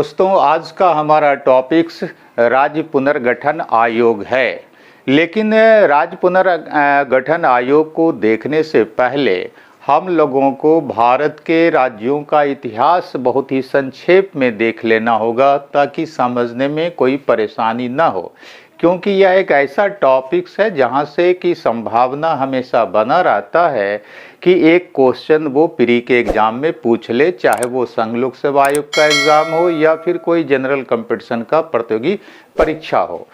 दोस्तों, आज का हमारा टॉपिक्स राज्य पुनर्गठन आयोग है। लेकिन राज्य पुनर्गठन आयोग को देखने से पहले हम लोगों को भारत के राज्यों का इतिहास बहुत ही संक्षेप में देख लेना होगा ताकि समझने में कोई परेशानी न हो, क्योंकि यह एक ऐसा टॉपिक्स है जहां से कि संभावना हमेशा बना रहता है कि एक क्वेश्चन वो प्री के एग्ज़ाम में पूछ ले, चाहे वो संघ लोक सेवा आयोग का एग्ज़ाम हो या फिर कोई जनरल कंपटीशन का प्रतियोगी परीक्षा हो।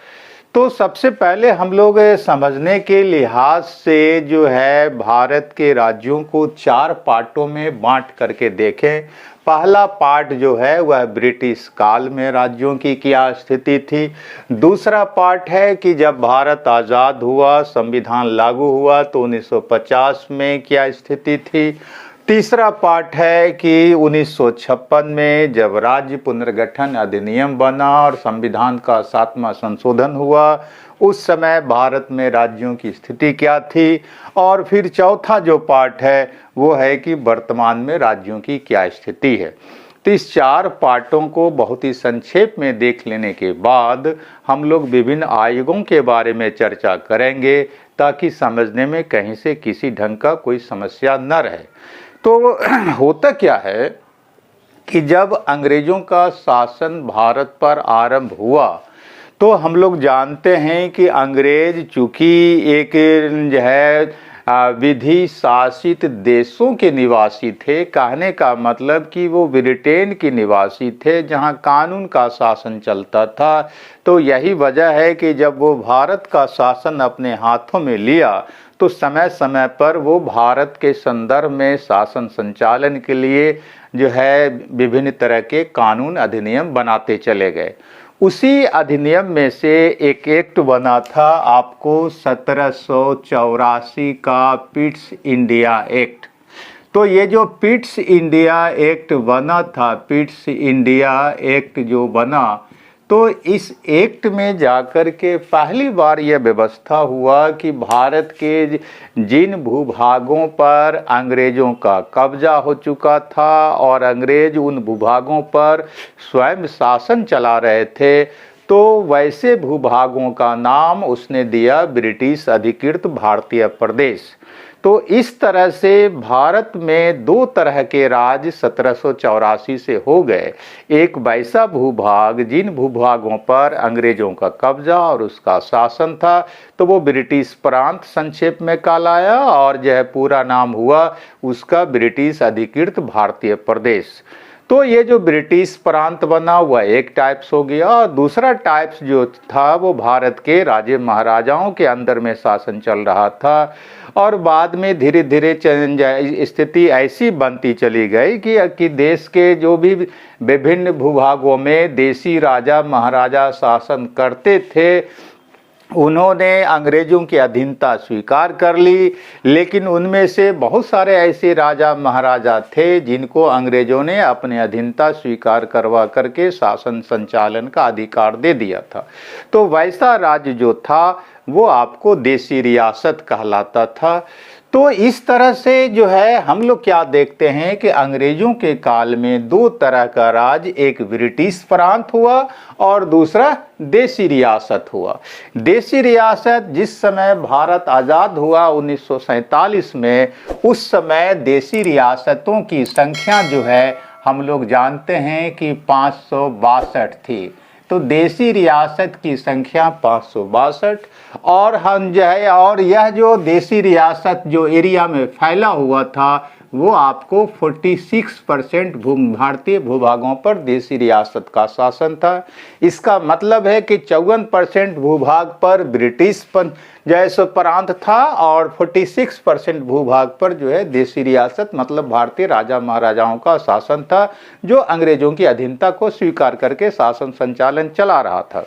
तो सबसे पहले हम लोग समझने के लिहाज से जो है भारत के राज्यों को 4 पार्टों में बांट करके देखें। पहला पार्ट जो है वह ब्रिटिश काल में राज्यों की क्या स्थिति थी। दूसरा पार्ट है कि जब भारत आज़ाद हुआ, संविधान लागू हुआ तो 1950 में क्या स्थिति थी। तीसरा पार्ट है कि 1956 में जब राज्य पुनर्गठन अधिनियम बना और संविधान का 7वां संशोधन हुआ, उस समय भारत में राज्यों की स्थिति क्या थी। और फिर चौथा जो पार्ट है वो है कि वर्तमान में राज्यों की क्या स्थिति है। तो इस 4 पार्टों को बहुत ही संक्षेप में देख लेने के बाद हम लोग विभिन्न आयोगों के बारे में चर्चा करेंगे ताकि समझने में कहीं से किसी ढंग का कोई समस्या न रहे। तो होता क्या है कि जब अंग्रेजों का शासन भारत पर आरंभ हुआ तो हम लोग जानते हैं कि अंग्रेज चूँकि एक जो है विधि शासित देशों के निवासी थे, कहने का मतलब कि वो ब्रिटेन के निवासी थे जहां कानून का शासन चलता था। तो यही वजह है कि जब वो भारत का शासन अपने हाथों में लिया तो समय समय पर वो भारत के संदर्भ में शासन संचालन के लिए जो है विभिन्न तरह के कानून अधिनियम बनाते चले गए। उसी अधिनियम में से एक एक्ट बना था आपको 1784 का पिट्स इंडिया एक्ट। तो ये जो पिट्स इंडिया एक्ट बना था, पिट्स इंडिया एक्ट जो बना, तो इस एक्ट में जाकर के पहली बार यह व्यवस्था हुआ कि भारत के जिन भूभागों पर अंग्रेज़ों का कब्जा हो चुका था और अंग्रेज उन भूभागों पर स्वयं शासन चला रहे थे, तो वैसे भूभागों का नाम उसने दिया ब्रिटिश अधिकृत भारतीय प्रदेश। तो इस तरह से भारत में 2 तरह के राज्य 1784 से हो गए। एक वैसा भूभाग जिन भूभागों पर अंग्रेजों का कब्जा और उसका शासन था, तो वो ब्रिटिश प्रांत संक्षेप में कहलाया और जो है पूरा नाम हुआ उसका ब्रिटिश अधिकृत भारतीय प्रदेश। तो ये जो ब्रिटिश प्रांत बना हुआ एक टाइप्स हो गया और दूसरा टाइप्स जो था वो भारत के राजे महाराजाओं के अंदर में शासन चल रहा था। और बाद में धीरे धीरे स्थिति ऐसी बनती चली गई कि देश के जो भी विभिन्न भूभागों में देसी राजा महाराजा शासन करते थे, उन्होंने अंग्रेज़ों की अधीनता स्वीकार कर ली। लेकिन उनमें से बहुत सारे ऐसे राजा महाराजा थे जिनको अंग्रेज़ों ने अपने अधीनता स्वीकार करवा करके शासन संचालन का अधिकार दे दिया था। तो वैसा राज्य जो था वो आपको देसी रियासत कहलाता था। तो इस तरह से जो है हम लोग क्या देखते हैं कि अंग्रेज़ों के काल में 2 तरह का राज, एक ब्रिटिश प्रांत हुआ और दूसरा देसी रियासत हुआ। देसी रियासत जिस समय भारत आज़ाद हुआ 1947 में, उस समय देसी रियासतों की संख्या जो है हम लोग जानते हैं कि 562 थी। तो देसी रियासत की संख्या 562 और हम जो है और यह जो देसी रियासत जो एरिया में फैला हुआ था वो आपको 46% भारतीय भूभागों पर देसी रियासत का शासन था। इसका मतलब है कि 54% भूभाग पर ब्रिटिश जैसे प्रांत था और 46% भूभाग पर जो है देसी रियासत मतलब भारतीय राजा महाराजाओं का शासन था, जो अंग्रेजों की अधीनता को स्वीकार करके शासन संचालन चला रहा था।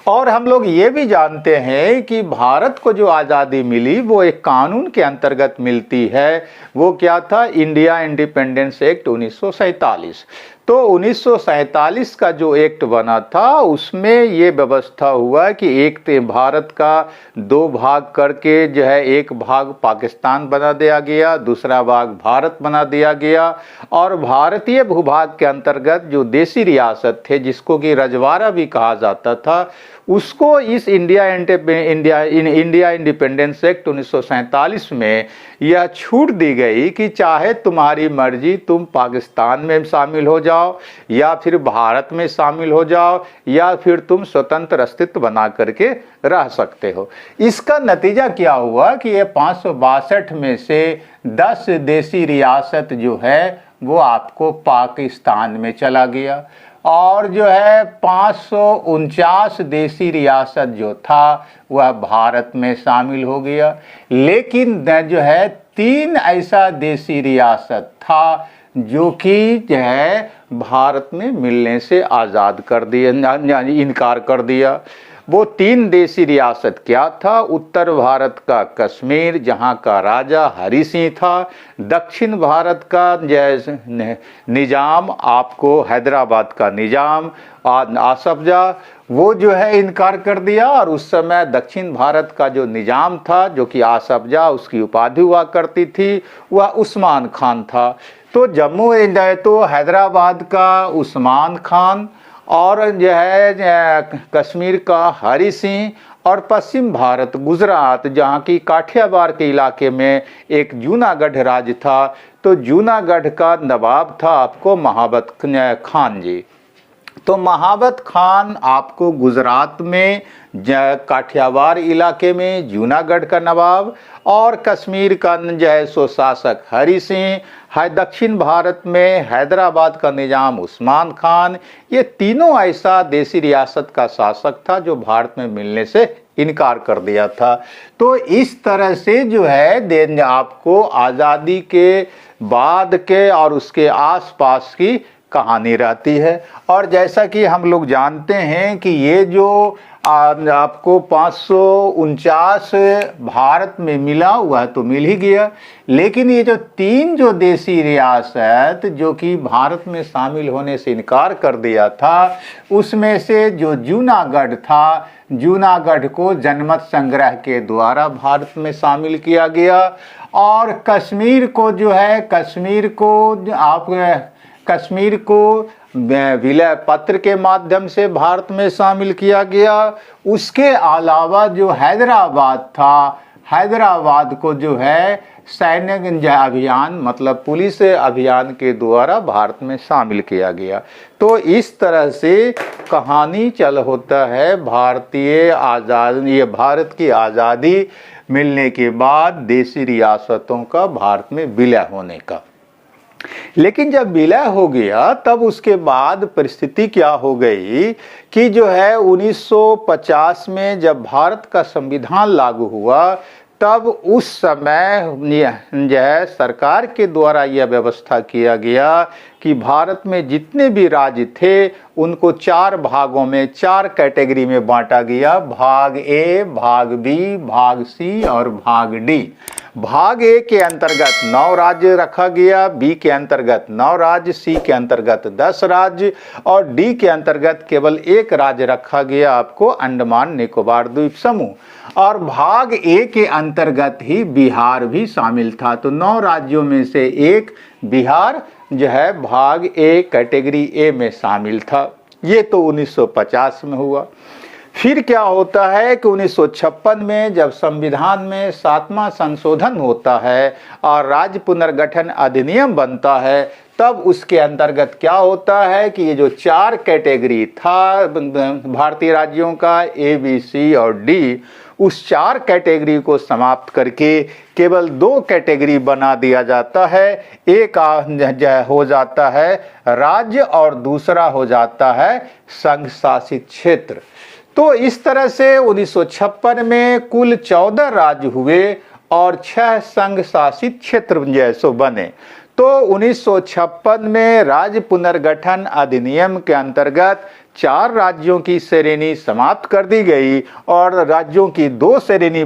और हम लोग ये भी जानते हैं कि भारत को जो आज़ादी मिली वो एक कानून के अंतर्गत मिलती है। वो क्या था? India independence act 1947। तो 1947 का जो एक्ट बना था उसमें ये व्यवस्था हुआ कि एक भारत का दो भाग करके जो है, एक भाग पाकिस्तान बना दिया गया, दूसरा भाग भारत बना दिया गया, और भारतीय भूभाग के अंतर्गत जो देसी रियासत थे जिसको कि रजवाड़ा भी कहा जाता था, उसको इस इंडिया इंडिपेंडेंस एक्ट 1947 में यह छूट दी गई कि चाहे तुम्हारी मर्जी तुम पाकिस्तान में शामिल हो जाओ या फिर भारत में शामिल हो जाओ या फिर तुम स्वतंत्र अस्तित्व बना करके रह सकते हो। इसका नतीजा क्या हुआ कि ये 562 में से 10 देसी रियासत जो है वो आपको पाकिस्तान में चला गया, और जो है 549 देसी रियासत जो था वह भारत में शामिल हो गया। लेकिन जो है 3 ऐसा देसी रियासत था जो कि जो है भारत में मिलने से आज़ाद कर दिया, यानी इनकार कर दिया। वो 3 देसी रियासत क्या था? उत्तर भारत का कश्मीर जहाँ का राजा हरि सिंह था, दक्षिण भारत का निजाम आपको हैदराबाद का निजाम आसफ जाह, वो जो है इनकार कर दिया, और उस समय दक्षिण भारत का जो निजाम था जो कि आसफ जाह उसकी उपाधि हुआ करती थी, वह उस्मान खान था। तो जम्मू तो हैदराबाद का उस्मान खान, और जो है कश्मीर का हरि सिंह, और पश्चिम भारत गुजरात जहाँ की काठियावाड़ के इलाके में एक जूनागढ़ राज्य था, तो जूनागढ़ का नवाब था आपको महाबत खान जी। तो महाबत खान आपको गुजरात में काठियावाड़ इलाके में जूनागढ़ का नवाब, और कश्मीर का जो है सो शासक हरि सिंह है, दक्षिण भारत में हैदराबाद का निजाम उस्मान खान। ये तीनों ऐसा देसी रियासत का शासक था जो भारत में मिलने से इनकार कर दिया था। तो इस तरह से जो है आपको आज़ादी के बाद के और उसके आसपास की कहानी रहती है। और जैसा कि हम लोग जानते हैं कि ये जो आपको 549 भारत में मिला हुआ तो मिल ही गया, लेकिन ये जो 3 जो देसी रियासत जो कि भारत में शामिल होने से इनकार कर दिया था, उसमें से जो जूनागढ़ था, जूनागढ़ को जनमत संग्रह के द्वारा भारत में शामिल किया गया, और कश्मीर को जो है कश्मीर को विलय पत्र के माध्यम से भारत में शामिल किया गया। उसके अलावा जो हैदराबाद था, हैदराबाद को जो है सैन्य अभियान मतलब पुलिस अभियान के द्वारा भारत में शामिल किया गया। तो इस तरह से कहानी चल होता है भारतीय आज़ादी, ये भारत की आज़ादी मिलने के बाद देसी रियासतों का भारत में विलय होने का। लेकिन जब विलय हो गया तब उसके बाद परिस्थिति क्या हो गई कि जो है 1950 में जब भारत का संविधान लागू हुआ, तब उस समय जो है सरकार के द्वारा यह व्यवस्था किया गया कि भारत में जितने भी राज्य थे उनको 4 भागों में 4 कैटेगरी में बांटा गया। भाग ए, भाग बी, भाग सी और भाग डी। भाग ए के अंतर्गत 9 राज्य रखा गया, बी के अंतर्गत 9 राज्य, सी के अंतर्गत 10 राज्य और डी के अंतर्गत केवल 1 राज्य रखा गया आपको अंडमान निकोबार द्वीप समूह। और भाग ए के अंतर्गत ही बिहार भी शामिल था। तो 9 राज्यों में से एक बिहार जो है भाग ए कैटेगरी ए में शामिल था। ये तो 1950 में हुआ। फिर क्या होता है कि 1956 में जब संविधान में 7वां संशोधन होता है और राज्य पुनर्गठन अधिनियम बनता है, तब उसके अंतर्गत क्या होता है कि ये जो 4 कैटेगरी था भारतीय राज्यों का ए, बी, सी और डी, उस 4 कैटेगरी को समाप्त करके केवल 2 कैटेगरी बना दिया जाता है। एक हो जाता है राज्य और दूसरा हो जाता है संघ शासित क्षेत्र। तो इस तरह से 1956 में कुल 14 राज्य हुए और 6 संघ शासित क्षेत्र जैसो बने। तो 1956 में राज्य पुनर्गठन अधिनियम के अंतर्गत 4 राज्यों की श्रेणी समाप्त कर दी गई और राज्यों की 2 श्रेणी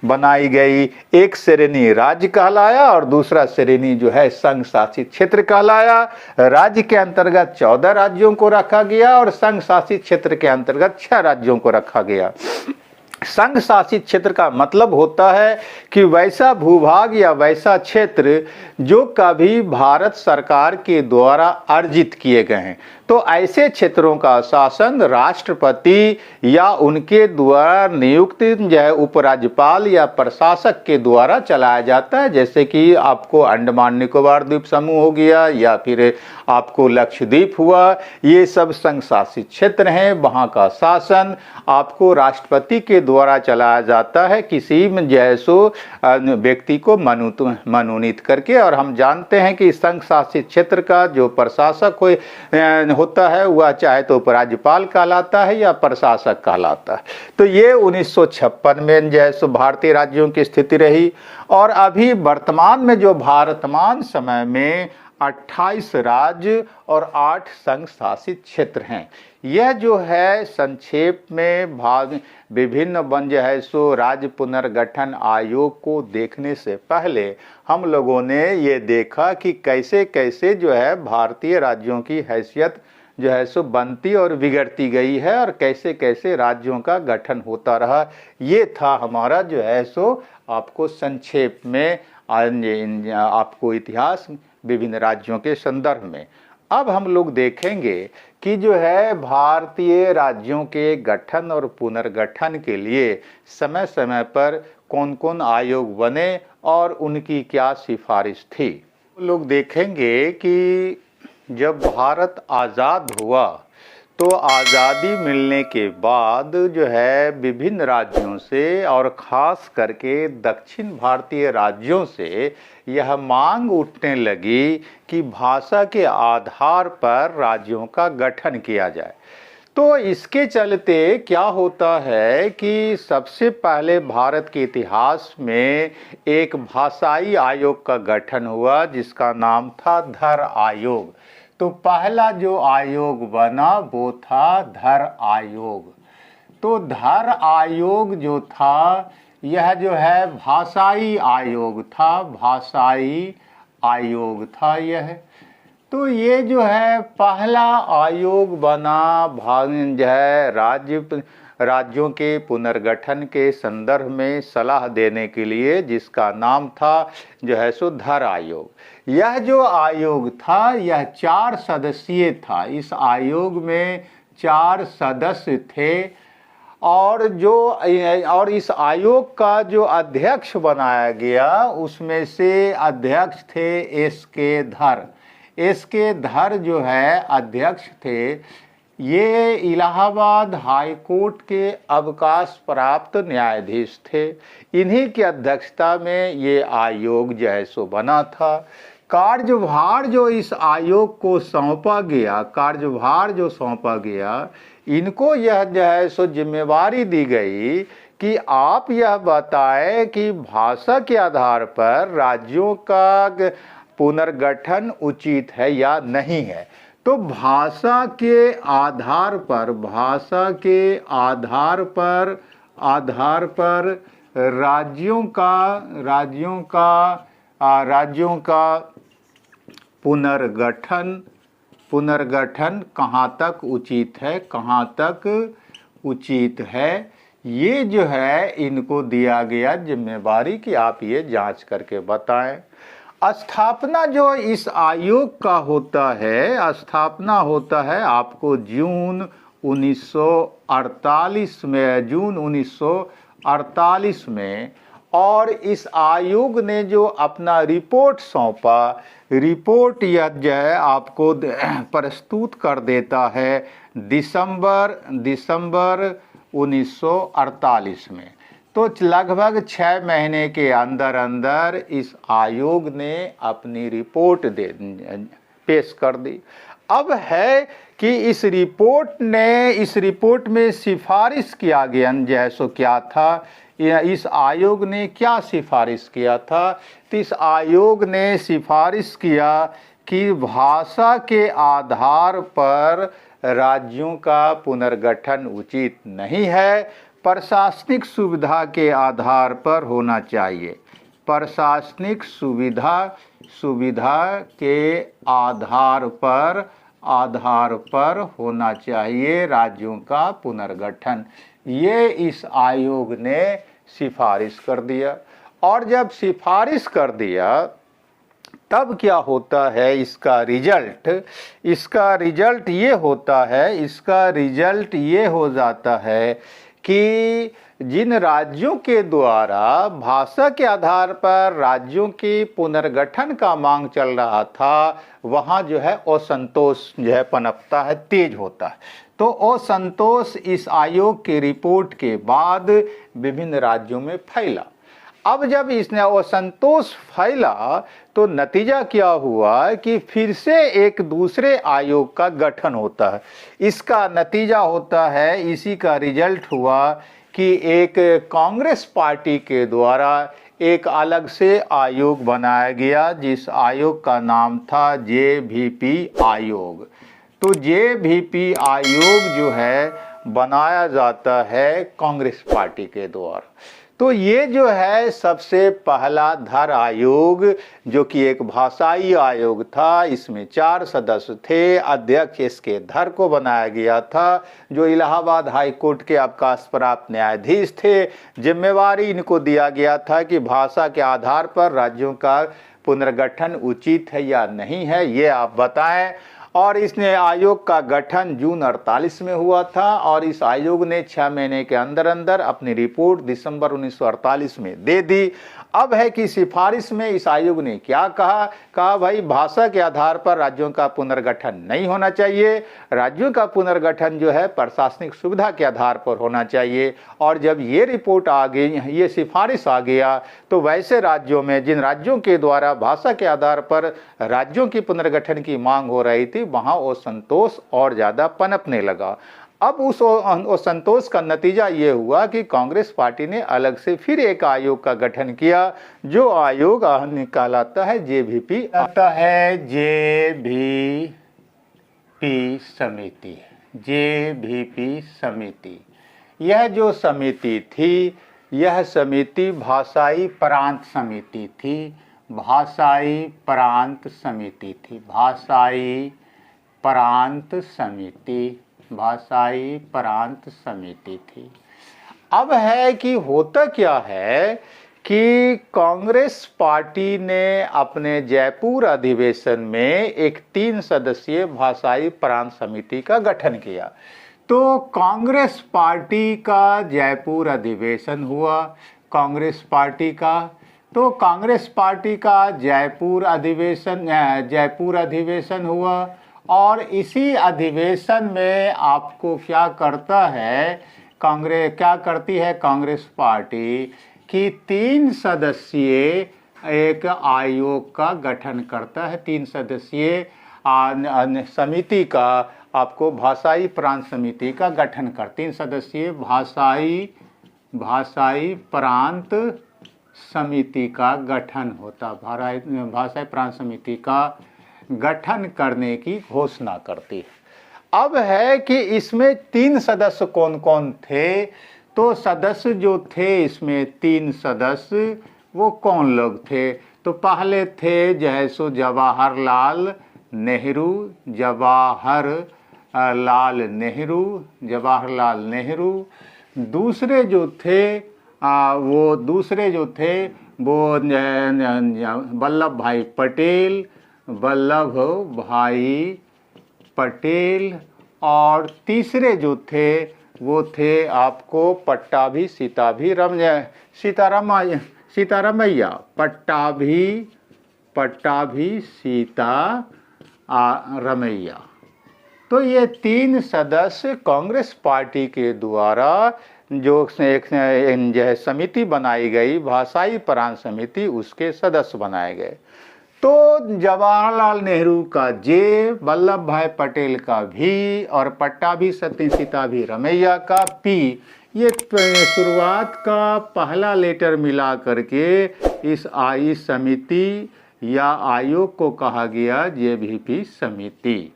बनाई गई। एक श्रेणी राज्य कहलाया और दूसरा श्रेणी जो है संघ शासित क्षेत्र कहलाया। राज्य के अंतर्गत 14 राज्यों को रखा गया और संघ शासित क्षेत्र के अंतर्गत 6 राज्यों को रखा गया। संघ शासित क्षेत्र का मतलब होता है कि वैसा भूभाग या वैसा क्षेत्र जो कभी भारत सरकार के द्वारा अर्जित किए गए हैं। तो ऐसे क्षेत्रों का शासन राष्ट्रपति या उनके द्वारा नियुक्त उपराज्यपाल या प्रशासक के द्वारा चलाया जाता है। जैसे कि आपको अंडमान निकोबार द्वीप समूह हो गया या फिर आपको लक्षद्वीप हुआ, ये सब संघ शासित क्षेत्र हैं। वहाँ का शासन आपको राष्ट्रपति के द्वारा चलाया जाता है, किसी जैसो व्यक्ति को मनोनीत करके। और हम जानते हैं कि संघ शासित क्षेत्र का जो प्रशासक होता है वह चाहे तो उपराज्यपाल कहलाता है या प्रशासक कहलाता है। तो ये 1956 में जैसो भारतीय राज्यों की स्थिति रही। और अभी वर्तमान में जो वर्तमान समय में 28 राज्य और 8 संघ शासित क्षेत्र हैं। यह जो है संक्षेप में विभिन्न राज्य पुनर्गठन आयोग को देखने से पहले हम लोगों ने ये देखा कि कैसे कैसे जो है भारतीय राज्यों की हैसियत जो है सो बनती और बिगड़ती गई है और कैसे कैसे राज्यों का गठन होता रहा। ये था हमारा जो है सो आपको संक्षेप में आपको इतिहास विभिन्न राज्यों के संदर्भ में। अब हम लोग देखेंगे कि जो है भारतीय राज्यों के गठन और पुनर्गठन के लिए समय समय पर कौन कौन आयोग बने और उनकी क्या सिफारिश थी। लोग देखेंगे कि जब भारत आज़ाद हुआ तो आज़ादी मिलने के बाद जो है विभिन्न राज्यों से और ख़ास करके दक्षिण भारतीय राज्यों से यह मांग उठने लगी कि भाषा के आधार पर राज्यों का गठन किया जाए। तो इसके चलते क्या होता है कि सबसे पहले भारत के इतिहास में एक भाषाई आयोग का गठन हुआ जिसका नाम था धर आयोग। तो पहला जो आयोग बना वो था धर आयोग। तो धर आयोग जो था यह जो है भाषाई आयोग था, भाषाई आयोग था यह। तो ये जो है पहला आयोग बना जो है राज्यों के पुनर्गठन के संदर्भ में सलाह देने के लिए, जिसका नाम था जो है सो धर आयोग। यह जो आयोग था यह 4 सदस्यीय था। इस आयोग में 4 सदस्य थे और इस आयोग का जो अध्यक्ष बनाया गया उसमें से अध्यक्ष थे एस.के. धर। एस.के. धर जो है अध्यक्ष थे। ये इलाहाबाद हाई कोर्ट के अवकाश प्राप्त न्यायाधीश थे। इन्हीं की अध्यक्षता में ये आयोग जो है सो बना था। कार्यभार जो इस आयोग को सौंपा गया, कार्यभार जो सौंपा गया, इनको यह जो है सो जिम्मेवारी दी गई कि आप यह बताएं कि भाषा के आधार पर राज्यों का पुनर्गठन उचित है या नहीं है। तो भाषा के आधार पर राज्यों का पुनर्गठन कहाँ तक उचित है, कहाँ तक उचित है, ये जो है इनको दिया गया जिम्मेवारी कि आप ये जांच करके बताएं। स्थापना जो इस आयोग का होता है, स्थापना होता है आपको जून 1948 में। और इस आयोग ने जो अपना रिपोर्ट सौंपा, रिपोर्ट यह जो है आपको प्रस्तुत कर देता है दिसंबर 1948 में। तो लगभग 6 महीने के अंदर अंदर इस आयोग ने अपनी रिपोर्ट पेश कर दी। अब है कि इस रिपोर्ट में सिफारिश किया गया जैसो क्या था, इस आयोग ने क्या सिफारिश किया था। तो इस आयोग ने सिफारिश किया कि भाषा के आधार पर राज्यों का पुनर्गठन उचित नहीं है, प्रशासनिक सुविधा के आधार पर होना चाहिए। प्रशासनिक सुविधा के आधार पर होना चाहिए राज्यों का पुनर्गठन। ये इस आयोग ने सिफारिश कर दिया। और जब सिफारिश कर दिया तब क्या होता है, इसका रिजल्ट ये हो जाता है कि जिन राज्यों के द्वारा भाषा के आधार पर राज्यों की पुनर्गठन का मांग चल रहा था, वहाँ जो है असंतोष जो है पनपता है, तेज होता है। तो असंतोष इस आयोग की रिपोर्ट के बाद विभिन्न राज्यों में फैला। अब जब इसने असंतोष फैला तो नतीजा क्या हुआ कि फिर से एक दूसरे आयोग का गठन होता है। इसका नतीजा होता है, इसी का रिजल्ट हुआ कि एक कांग्रेस पार्टी के द्वारा एक अलग से आयोग बनाया गया, जिस आयोग का नाम था JVP आयोग। तो JVP आयोग जो है बनाया जाता है कांग्रेस पार्टी के द्वारा। तो ये जो है सबसे पहला धर आयोग, जो कि एक भाषाई आयोग था, इसमें 4 सदस्य थे। अध्यक्ष इसके धर को बनाया गया था, जो इलाहाबाद हाई कोर्ट के अवकाश प्राप्त न्यायाधीश थे। जिम्मेवारी इनको दिया गया था कि भाषा के आधार पर राज्यों का पुनर्गठन उचित है या नहीं है, ये आप बताएं। और इसने आयोग का गठन जून 48 में हुआ था और इस आयोग ने 6 महीने के अंदर अंदर अपनी रिपोर्ट दिसंबर 1948 में दे दी। अब है कि सिफारिश में इस आयोग ने क्या कहा भाई भाषा के आधार पर राज्यों का पुनर्गठन नहीं होना चाहिए, राज्यों का पुनर्गठन जो है प्रशासनिक सुविधा के आधार पर होना चाहिए। और जब ये रिपोर्ट आ गई, ये सिफारिश आ गया, तो वैसे राज्यों में जिन राज्यों के द्वारा भाषा के आधार पर राज्यों की पुनर्गठन की मांग हो रही थी, वहां असंतोष और ज्यादा पनपने लगा। अब उस असंतोष का नतीजा ये हुआ कि कांग्रेस पार्टी ने अलग से फिर एक आयोग का गठन किया, जो आयोग निकालाता है JVP, आता है JVP समिति। JVP समिति, यह जो समिति थी, यह समिति भाषाई प्रांत समिति थी। भाषाई प्रांत समिति थी। भाषाई प्रांत समिति थी। अब है कि होता क्या है कि कांग्रेस पार्टी ने अपने जयपुर अधिवेशन में एक 3 सदस्यीय भाषाई प्रांत समिति का गठन किया। तो कांग्रेस पार्टी का जयपुर अधिवेशन हुआ। कांग्रेस पार्टी का जयपुर अधिवेशन हुआ और इसी अधिवेशन में आपको क्या करती है कांग्रेस पार्टी कि 3 सदस्यीय एक आयोग का गठन करता है। 3 सदस्यीय समिति का आपको भाषाई प्रांत समिति का गठन कर 3 सदस्यीय भाषाई प्रांत समिति का गठन होता। भाषाई प्रांत समिति का गठन करने की घोषणा करती है। अब है कि इसमें 3 सदस्य कौन कौन थे, तो सदस्य जो थे इसमें 3 सदस्य वो कौन लोग थे, तो पहले थे जवाहरलाल नेहरू। दूसरे जो थे वो वल्लभ भाई पटेल। और तीसरे जो थे वो थे आपको पट्टाभी सीतारमैया। तो ये 3 सदस्य कांग्रेस पार्टी के द्वारा जो एक समिति बनाई गई, भाषाई प्रांत समिति, उसके सदस्य बनाए गए। तो जवाहरलाल नेहरू का जे, वल्लभ भाई पटेल का भी और पट्टाभी सीताभी रमैया का पी, ये शुरुआत का पहला लेटर मिला करके इस समिति या आयोग को कहा गया JVP समिति।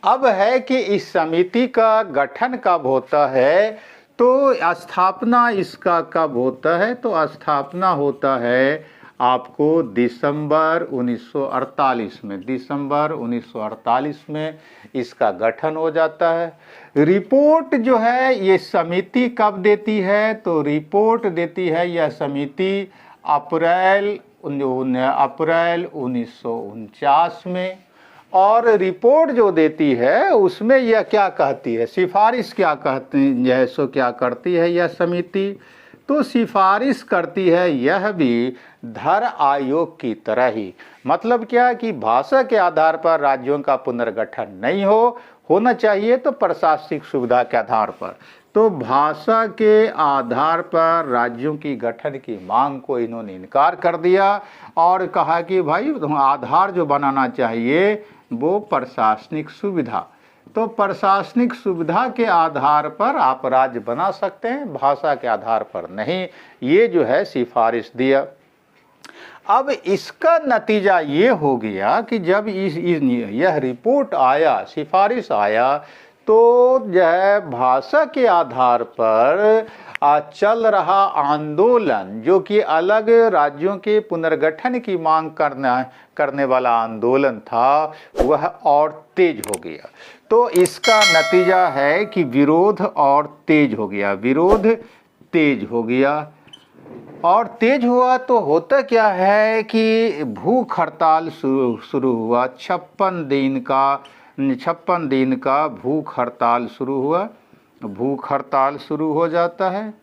अब है कि इस समिति का गठन कब होता है, तो स्थापना इसका कब होता है, तो स्थापना होता है आपको दिसंबर 1948 में, दिसंबर 1948 में इसका गठन हो जाता है। रिपोर्ट जो है ये समिति कब देती है, तो रिपोर्ट देती है यह समिति अप्रैल 1949 में। और रिपोर्ट जो देती है उसमें यह क्या कहती है, सिफारिश क्या कहते हैं, यह सो क्या करती है यह समिति, तो सिफारिश करती है यह भी धर आयोग की तरह ही। मतलब क्या कि भाषा के आधार पर राज्यों का पुनर्गठन नहीं होना चाहिए, तो प्रशासनिक सुविधा के आधार पर। तो भाषा के आधार पर राज्यों की गठन की मांग को इन्होंने इनकार कर दिया और कहा कि भाई आधार जो बनाना चाहिए वो प्रशासनिक सुविधा। तो प्रशासनिक सुविधा के आधार पर आप राज्य बना सकते हैं, भाषा के आधार पर नहीं, ये जो है सिफारिश दिया। अब इसका नतीजा ये हो गया कि जब यह रिपोर्ट आया, सिफारिश आया, तो जो है भाषा के आधार पर चल रहा आंदोलन, जो कि अलग राज्यों के पुनर्गठन की मांग करने वाला आंदोलन था, वह और तेज हो गया। तो इसका नतीजा है कि विरोध और तेज हो गया, विरोध तेज हो गया। और तेज हुआ तो होता क्या है कि भूख हड़ताल शुरू हुआ, 56 दिन का भूख हड़ताल शुरू हुआ। भूख हड़ताल शुरू हो जाता है,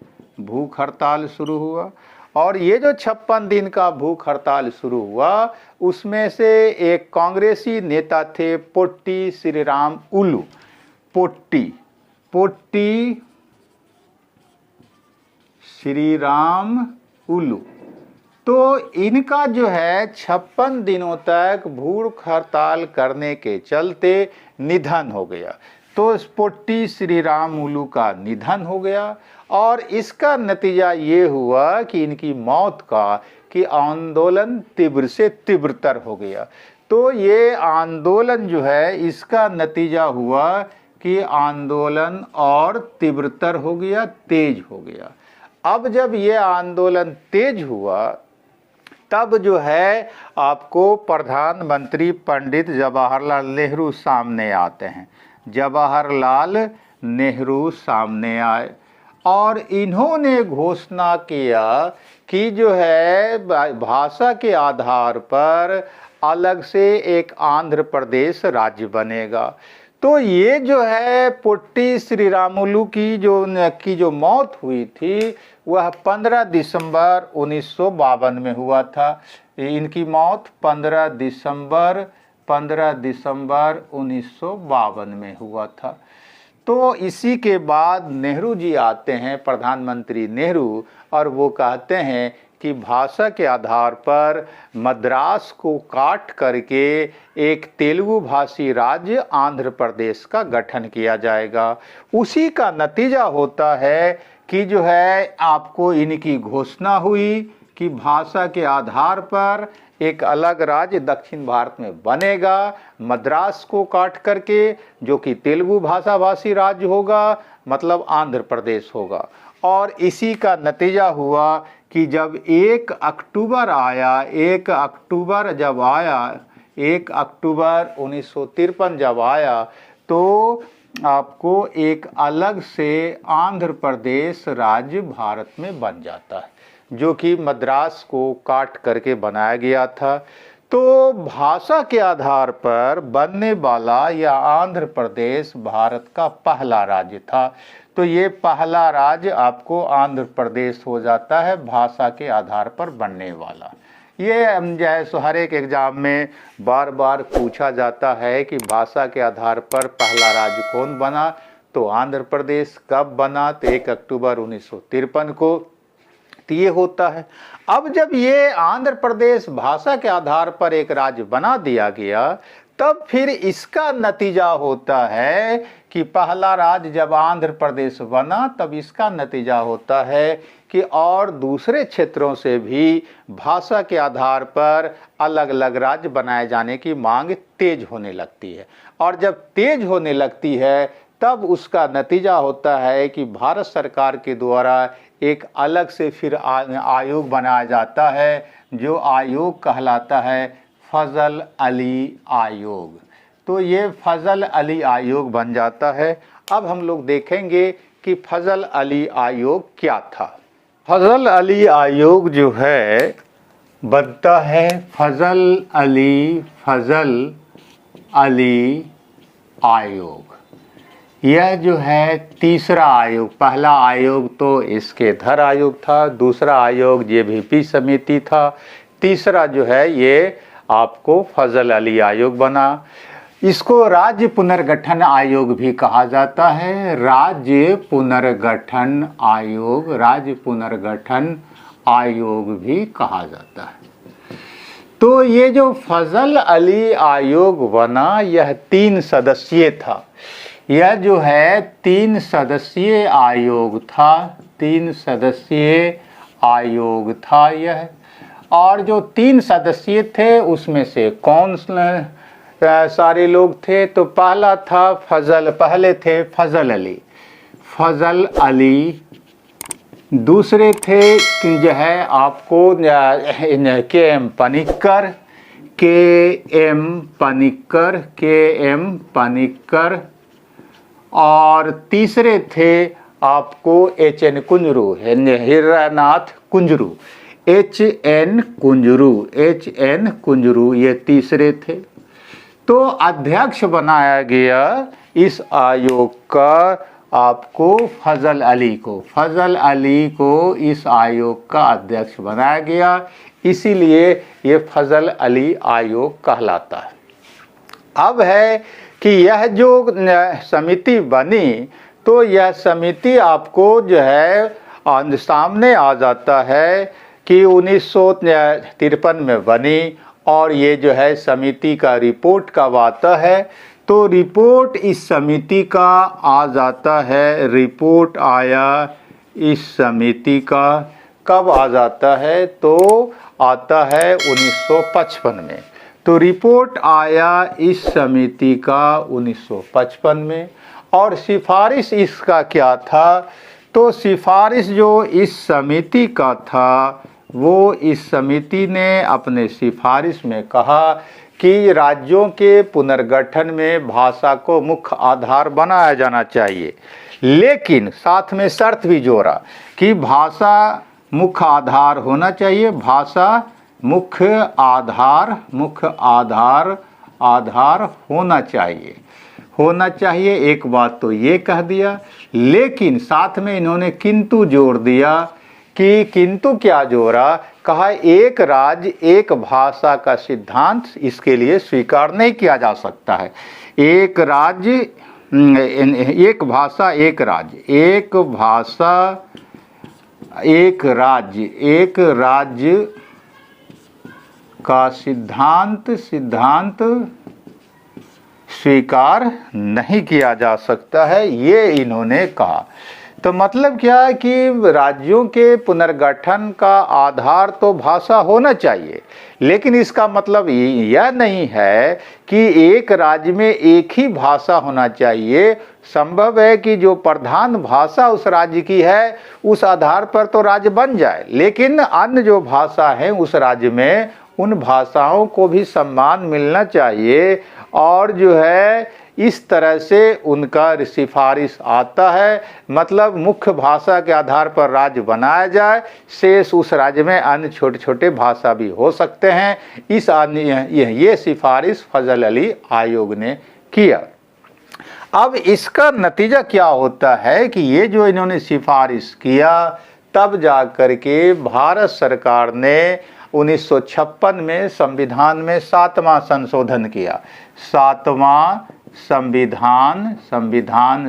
भूख हड़ताल शुरू हुआ। और ये जो 56 दिन का भूख हड़ताल शुरू हुआ, उसमें से एक कांग्रेसी नेता थे पोट्टी श्रीराम उल्लू, पोट्टी श्रीराम उल्लू। तो इनका जो है 56 दिनों तक भूख हड़ताल करने के चलते निधन हो गया। तो पोट्टी श्रीराम उल्लू का निधन हो गया और इसका नतीजा ये हुआ कि इनकी मौत का कि आंदोलन तीव्र से तीव्रतर हो गया। तो ये आंदोलन जो है इसका नतीजा हुआ कि आंदोलन और तीव्रतर हो गया, तेज हो गया। अब जब ये आंदोलन तेज हुआ तब जो है आपको प्रधानमंत्री पंडित जवाहरलाल नेहरू सामने आते हैं। जवाहरलाल नेहरू सामने आए और इन्होंने घोषणा किया कि जो है भाषा के आधार पर अलग से एक आंध्र प्रदेश राज्य बनेगा। तो ये जो है पोट्टी श्रीरामुलु की जो मौत हुई थी वह 15 दिसंबर 1952 में हुआ था। इनकी मौत 15 दिसंबर 1952 में हुआ था। तो इसी के बाद नेहरू जी आते हैं, प्रधानमंत्री नेहरू, और वो कहते हैं कि भाषा के आधार पर मद्रास को काट करके एक तेलुगु भाषी राज्य आंध्र प्रदेश का गठन किया जाएगा। उसी का नतीजा होता है कि जो है आपको इनकी घोषणा हुई कि भाषा के आधार पर एक अलग राज्य दक्षिण भारत में बनेगा, मद्रास को काट करके, जो कि तेलुगु भाषा भाषी राज्य होगा, मतलब आंध्र प्रदेश होगा। और इसी का नतीजा हुआ कि जब 1 अक्टूबर आया, 1 अक्टूबर 1953 जब आया, तो आपको एक अलग से आंध्र प्रदेश राज्य भारत में बन जाता है, जो कि मद्रास को काट करके बनाया गया था। तो भाषा के आधार पर बनने वाला यह आंध्र प्रदेश भारत का पहला राज्य था। तो ये पहला राज्य आपको आंध्र प्रदेश हो जाता है भाषा के आधार पर बनने वाला। ये जैसे हर एक एग्जाम में बार बार पूछा जाता है कि भाषा के आधार पर पहला राज्य कौन बना, तो आंध्र प्रदेश कब बना, तो 1 अक्टूबर 1953 को। तो ये होता है। अब जब ये आंध्र प्रदेश भाषा के आधार पर एक राज्य बना दिया गया, तब फिर इसका नतीजा होता है कि पहला राज्य जब आंध्र प्रदेश बना तब इसका नतीजा होता है कि और दूसरे क्षेत्रों से भी भाषा के आधार पर अलग अलग राज्य बनाए जाने की मांग तेज होने लगती है। और जब तेज होने लगती है तब उसका नतीजा होता है कि भारत सरकार के द्वारा एक अलग से फिर आयोग बनाया जाता है, जो आयोग कहलाता है फजल अली आयोग। तो ये फजल अली आयोग बन जाता है। अब हम लोग देखेंगे कि फजल अली आयोग क्या था। फजल अली आयोग जो है बनता है फजल अली आयोग। यह जो है तीसरा आयोग, पहला आयोग तो इसकेधर आयोग था, दूसरा आयोग जेबीपी समिति था, तीसरा जो है ये आपको फजल अली आयोग बना। इसको राज्य पुनर्गठन आयोग भी कहा जाता है, राज्य पुनर्गठन आयोग भी कहा जाता है। तो ये जो फजल अली आयोग बना यह 3 सदस्यीय था। यह जो है 3 सदस्यीय आयोग था यह। और जो 3 सदस्यीय थे उसमें से कौन सारे लोग थे, तो पहला था पहले थे फजल अली, दूसरे थे जो है आपको के एम पनिक्कर, और तीसरे थे आपको HN कुंजरू, हिरानाथ कुंजरू, HN कुंजरू, ये तीसरे थे। तो अध्यक्ष बनाया गया इस आयोग का आपको फजल अली को इस आयोग का अध्यक्ष बनाया गया, इसीलिए ये फजल अली आयोग कहलाता है। अब है कि यह जो समिति बनी तो यह समिति आपको जो है सामने आ जाता है कि 1953 में बनी, और ये जो है समिति का रिपोर्ट कब आता है, तो रिपोर्ट इस समिति का आ जाता है, रिपोर्ट आया इस समिति का कब आ जाता है, तो आता है 1955 में। तो रिपोर्ट आया इस समिति का 1955 में। और सिफारिश इसका क्या था, तो सिफारिश जो इस समिति का था वो इस समिति ने अपने सिफारिश में कहा कि राज्यों के पुनर्गठन में भाषा को मुख्य आधार बनाया जाना चाहिए, लेकिन साथ में शर्त भी जोड़ा कि भाषा मुख्य आधार होना चाहिए, भाषा मुख्य आधार होना चाहिए। एक बात तो ये कह दिया, लेकिन साथ में इन्होंने किंतु जोड़ दिया कि किंतु क्या जोड़ा, कहा एक राज्य एक भाषा का सिद्धांत इसके लिए स्वीकार नहीं किया जा सकता है। एक राज्य एक भाषा एक राज्य, एक भाषा एक राज्य का सिद्धांत स्वीकार नहीं किया जा सकता है, ये इन्होंने कहा। तो मतलब क्या है कि राज्यों के पुनर्गठन का आधार तो भाषा होना चाहिए, लेकिन इसका मतलब यह नहीं है कि एक राज्य में एक ही भाषा होना चाहिए। संभव है कि जो प्रधान भाषा उस राज्य की है उस आधार पर तो राज्य बन जाए, लेकिन अन्य जो भाषा है उस राज्य में उन भाषाओं को भी सम्मान मिलना चाहिए। और जो है इस तरह से उनका सिफारिश आता है, मतलब मुख्य भाषा के आधार पर राज्य बनाया जाए, शेष उस राज्य में अन्य छोटे छोटे भाषा भी हो सकते हैं। ये सिफारिश फजल अली आयोग ने किया। अब इसका नतीजा क्या होता है कि ये जो इन्होंने सिफारिश किया, तब जा कर के भारत सरकार ने 1956 में संविधान में 7वां संशोधन किया। 7वां संविधान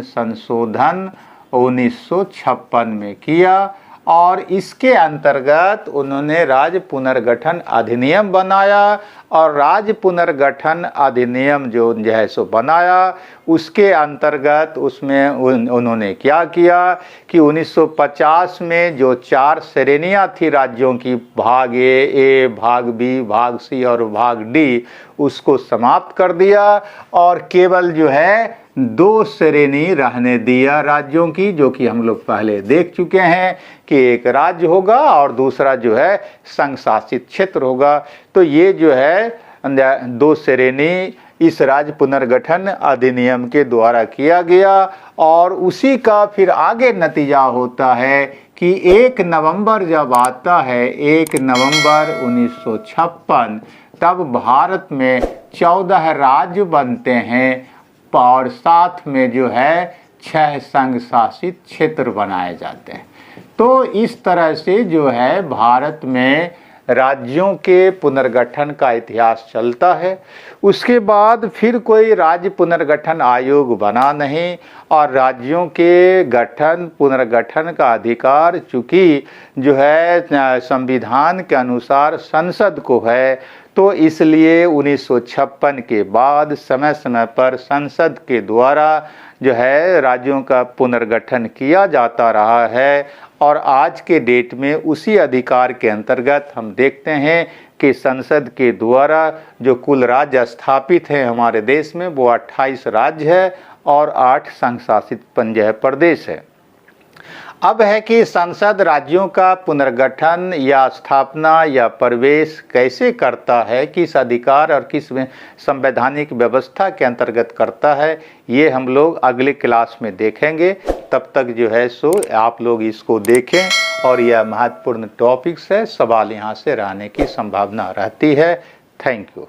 संशोधन 1956 में किया, और इसके अंतर्गत उन्होंने राज्य पुनर्गठन अधिनियम बनाया। और राज्य पुनर्गठन अधिनियम जो है सो बनाया, उसके अंतर्गत उसमें उन्होंने क्या किया कि 1950 में जो 4 श्रेणियां थी राज्यों की, भाग ए, भाग बी, भाग सी और भाग डी, उसको समाप्त कर दिया और केवल जो है 2 श्रेणी रहने दिया राज्यों की, जो कि हम लोग पहले देख चुके हैं कि एक राज्य होगा और दूसरा जो है संघ शासित क्षेत्र होगा। तो ये जो है 2 श्रेणी इस राज्य पुनर्गठन अधिनियम के द्वारा किया गया। और उसी का फिर आगे नतीजा होता है कि 1 नवंबर जब आता है, 1 नवंबर 1956, तब भारत में 14 राज्य बनते हैं और साथ में जो है 6 संघ शासित क्षेत्र बनाए जाते हैं। तो इस तरह से जो है भारत में राज्यों के पुनर्गठन का इतिहास चलता है। उसके बाद फिर कोई राज्य पुनर्गठन आयोग बना नहीं और राज्यों के गठन पुनर्गठन का अधिकार चूँकि जो है संविधान के अनुसार संसद को है, तो इसलिए 1956 के बाद समय समय पर संसद के द्वारा जो है राज्यों का पुनर्गठन किया जाता रहा है। और आज के डेट में उसी अधिकार के अंतर्गत हम देखते हैं कि संसद के द्वारा जो कुल राज्य स्थापित हैं हमारे देश में, वो 28 राज्य है और 8 संघ शासित पंद्रह प्रदेश है। अब है कि संसद राज्यों का पुनर्गठन या स्थापना या प्रवेश कैसे करता है, किस अधिकार और किस संवैधानिक व्यवस्था के अंतर्गत करता है, ये हम लोग अगले क्लास में देखेंगे। तब तक जो है सो आप लोग इसको देखें और यह महत्वपूर्ण टॉपिक्स है, सवाल यहाँ से रहने की संभावना रहती है। Thank you.